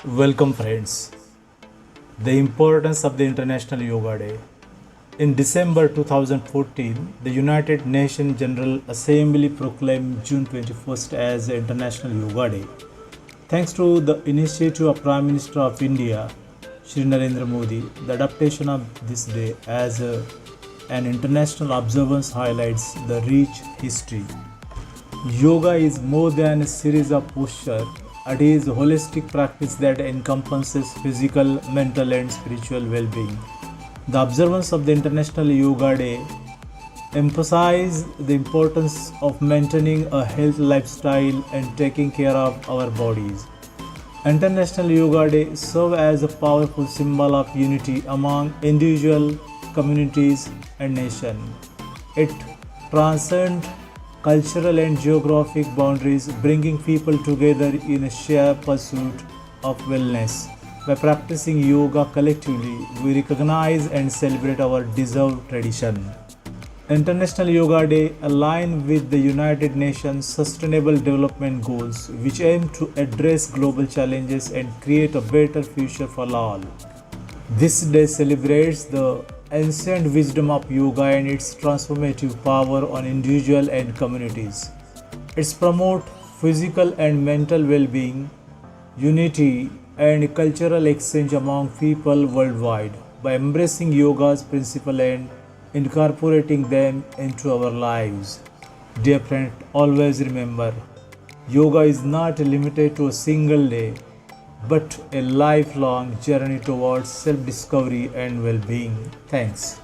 Welcome, friends. The importance of the International Yoga Day. In December 2014, the United Nations General Assembly proclaimed June 21st as the International Yoga Day. Thanks to the initiative of Prime Minister of India, Shri Narendra Modi, the adaptation of this day as an international observance highlights the rich history. Yoga is more than a series of postures. It is a holistic practice that encompasses physical, mental, and spiritual well being. The observance of the International Yoga Day emphasizes the importance of maintaining a healthy lifestyle and taking care of our bodies. International Yoga Day serves as a powerful symbol of unity among individuals, communities, and nations. It transcends cultural and geographic boundaries, bringing people together in a shared pursuit of wellness. By practicing yoga collectively, we recognize and celebrate our deserved tradition. International Yoga Day aligns with the United Nations Sustainable Development Goals, which aim to address global challenges and create a better future for all. This day celebrates the ancient wisdom of yoga and its transformative power on individuals and communities. It promotes physical and mental well-being, unity, and cultural exchange among people worldwide. By embracing yoga's principles and incorporating them into our lives, dear friend, always remember, yoga is not limited to a single day, but a lifelong journey towards self discovery and well being. Thanks.